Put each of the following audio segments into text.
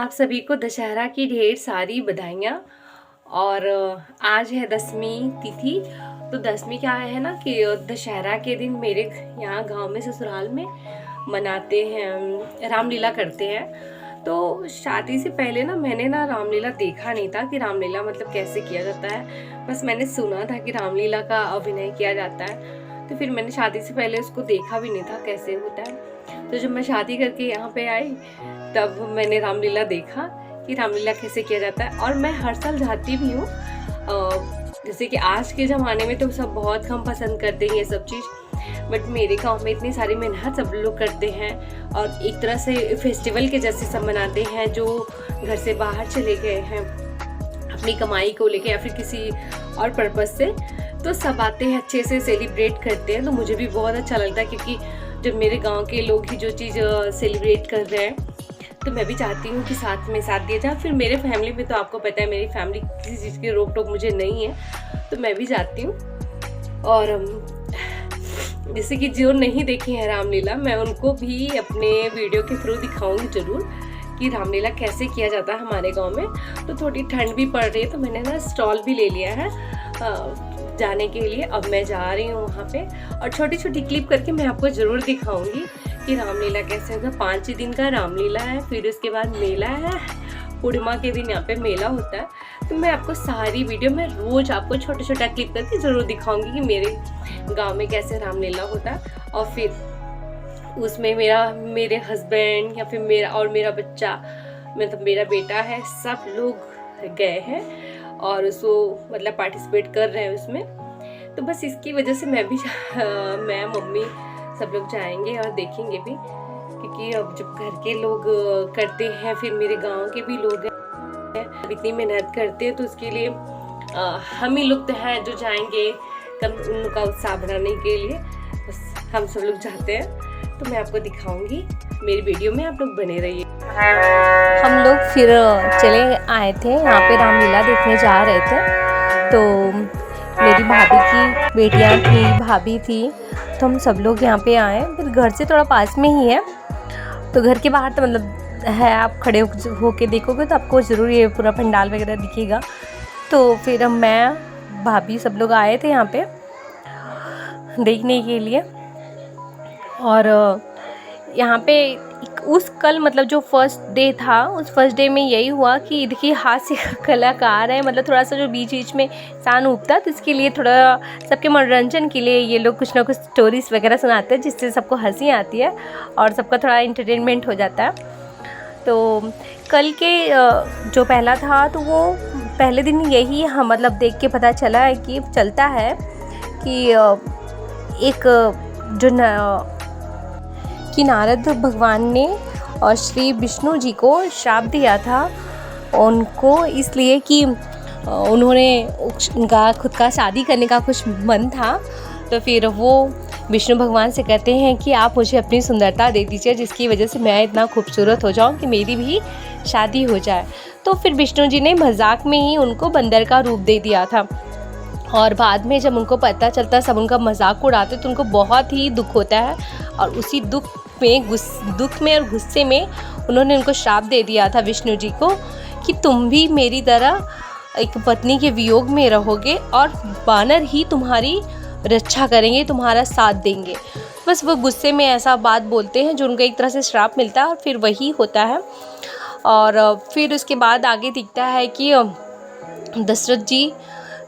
आप सभी को दशहरा की ढेर सारी बधाइयाँ। और आज है 10वीं तिथि। तो 10वीं क्या है ना कि दशहरा के दिन मेरे यहाँ गांव में ससुराल में मनाते हैं, रामलीला करते हैं। तो शादी से पहले ना मैंने ना रामलीला देखा नहीं था कि रामलीला मतलब कैसे किया जाता है। बस मैंने सुना था कि रामलीला का अभिनय किया जाता है, तो फिर मैंने शादी से पहले उसको देखा भी नहीं था कैसे होता है। तो जब मैं शादी करके यहाँ पे आई तब मैंने रामलीला देखा कि रामलीला कैसे किया जाता है। और मैं हर साल जाती भी हूँ। जैसे कि आज के ज़माने में तो सब बहुत कम पसंद करते हैं ये सब चीज़, बट मेरे गांव में इतनी सारी मेहनत सब लोग करते हैं और एक तरह से फेस्टिवल के जैसे सब मनाते हैं। जो घर से बाहर चले गए हैं अपनी कमाई को लेके या फिर किसी और पर्पज़ से, तो सब आते हैं, अच्छे से सेलिब्रेट करते हैं। तो मुझे भी बहुत अच्छा लगता है क्योंकि जब मेरे गांव के लोग ही जो चीज़ सेलिब्रेट कर रहे हैं तो मैं भी चाहती हूँ कि साथ में साथ दिया जाए। फिर मेरे फैमिली में तो आपको पता है मेरी फैमिली किसी चीज़ की रोक टोक मुझे नहीं है, तो मैं भी जाती हूँ। और जैसे कि जो नहीं देखे हैं रामलीला, मैं उनको भी अपने वीडियो के थ्रू दिखाऊंगी ज़रूर कि रामलीला कैसे किया जाता है हमारे गांव में। तो थोड़ी ठंड भी पड़ रही है तो मैंने ना स्टॉल भी ले लिया है जाने के लिए। अब मैं जा रही हूँ वहाँ पे और छोटी छोटी क्लिप करके मैं आपको ज़रूर दिखाऊंगी कि रामलीला कैसे होगा। 5 दिन का रामलीला है, फिर उसके बाद मेला है, पूर्णिमा के दिन यहाँ पे मेला होता है। तो मैं आपको सारी वीडियो में रोज़ आपको छोटा छोटा क्लिप करके ज़रूर दिखाऊंगी कि मेरे गांव में कैसे रामलीला होता है। और फिर उसमें मेरे हस्बैंड या फिर मेरा बच्चा, मतलब मेरा बेटा है, सब लोग गए हैं और उसको मतलब पार्टिसिपेट कर रहे हैं उसमें। तो बस इसकी वजह से मैं भी मैं मम्मी सब लोग जाएंगे और देखेंगे भी, क्योंकि अब जब घर के लोग करते हैं फिर मेरे गांव के भी लोग हैं, इतनी मेहनत करते हैं, तो उसके लिए हम ही लोग तो हैं जो जाएंगे कम उनका उत्साह बढ़ाने के लिए। बस हम सब लोग जाते हैं, तो मैं आपको दिखाऊंगी, मेरी वीडियो में आप लोग बने रहिए। हम लोग फिर चले आए थे, यहाँ पे रामलीला देखने जा रहे थे। तो मेरी भाभी की बेटियाँ थी, भाभी थी, तो हम सब लोग यहाँ पे आए। फिर घर से थोड़ा पास में ही है, तो घर के बाहर तो मतलब है, आप खड़े होके देखोगे तो आपको ज़रूर ये पूरा पंडाल वगैरह दिखेगा। तो फिर मैं भाभी सब लोग आए थे यहाँ पे देखने के लिए। और यहाँ पे उस कल मतलब जो फर्स्ट डे था, उस फर्स्ट डे में यही हुआ कि देखिए हास्य कलाकार है, मतलब थोड़ा सा जो बीच बीच में इंसान उगता है, तो इसके लिए थोड़ा सबके मनोरंजन के लिए ये लोग कुछ ना कुछ स्टोरीज़ वगैरह सुनाते हैं जिससे सबको हंसी आती है और सबका थोड़ा एंटरटेनमेंट हो जाता है। तो कल के जो पहला था तो वो पहले दिन यही हम मतलब देख के पता चला है कि चलता है कि एक जो कि नारद भगवान ने और श्री विष्णु जी को श्राप दिया था उनको, इसलिए कि उनका खुद का शादी करने का कुछ मन था। तो फिर वो विष्णु भगवान से कहते हैं कि आप मुझे अपनी सुंदरता दे दीजिए जिसकी वजह से मैं इतना खूबसूरत हो जाऊं कि मेरी भी शादी हो जाए। तो फिर विष्णु जी ने मजाक में ही उनको बंदर का रूप दे दिया था। और बाद में जब उनको पता चलता है, सब उनका मजाक उड़ाते, तो उनको बहुत ही दुख होता है और उसी दुख में और गुस्से में उन्होंने उनको श्राप दे दिया था विष्णु जी को कि तुम भी मेरी तरह एक पत्नी के वियोग में रहोगे और वानर ही तुम्हारी रक्षा करेंगे, तुम्हारा साथ देंगे। बस वो गुस्से में ऐसा बात बोलते हैं जो उनको एक तरह से श्राप मिलता है और फिर वही होता है। और फिर उसके बाद आगे दिखता है कि दशरथ जी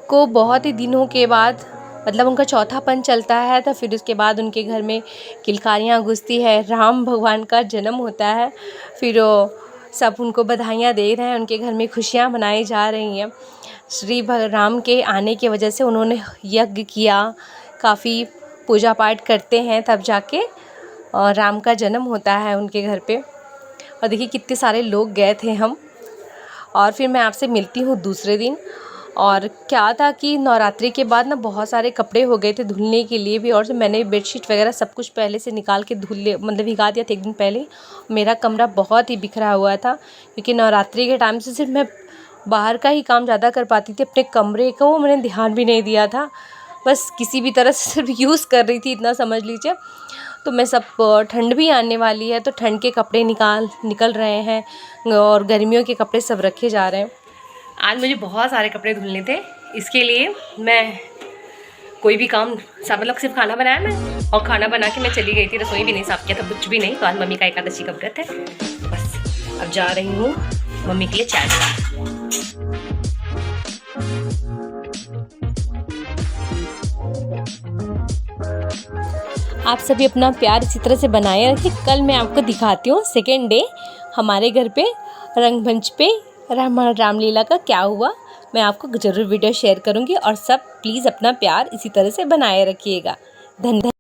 को बहुत ही दिनों के बाद मतलब उनका चौथापन चलता है, तो फिर उसके बाद उनके घर में किलकारियाँ गुजती है, राम भगवान का जन्म होता है। फिर सब उनको बधाइयाँ दे रहे हैं, उनके घर में खुशियाँ मनाई जा रही हैं। श्री राम के आने की वजह से उन्होंने यज्ञ किया, काफ़ी पूजा पाठ करते हैं, तब जाके राम का जन्म होता है उनके घर पे। और देखिए कितने सारे लोग गए थे हम। और फिर मैं आपसे मिलती हूँ दूसरे दिन। और क्या था कि नवरात्रि के बाद ना बहुत सारे कपड़े हो गए थे धुलने के लिए भी, और मैंने बेडशीट वगैरह सब कुछ पहले से निकाल के मतलब भिगा दिया था एक दिन पहले। मेरा कमरा बहुत ही बिखरा हुआ था क्योंकि नवरात्रि के टाइम से सिर्फ मैं बाहर का ही काम ज़्यादा कर पाती थी, अपने कमरे को मैंने ध्यान भी नहीं दिया था, बस किसी भी तरह से सिर्फ यूज़ कर रही थी, इतना समझ लीजिए। तो मैं सब ठंड भी आने वाली है तो ठंड के कपड़े निकल रहे हैं और गर्मियों के कपड़े सब रखे जा रहे हैं। आज मुझे बहुत सारे कपड़े धुलने थे, इसके लिए मैं कोई भी काम मतलब सिर्फ खाना बनाया मैं, और खाना बना के मैं चली गई थी, रसोई भी नहीं साफ किया था, कुछ भी नहीं। तो आज मम्मी का एकादशी का व्रत है, बस अब जा रही हूँ मम्मी के लिए चाय बनाने। आप सभी अपना प्यार इसी तरह से बनाए रखें। कल मैं आपको दिखाती हूँ सेकेंड डे हमारे घर पे रंगमंच पे रामलीला का क्या हुआ। मैं आपको ज़रूर वीडियो शेयर करूँगी और सब प्लीज़ अपना प्यार इसी तरह से बनाए रखिएगा। धन्यवाद।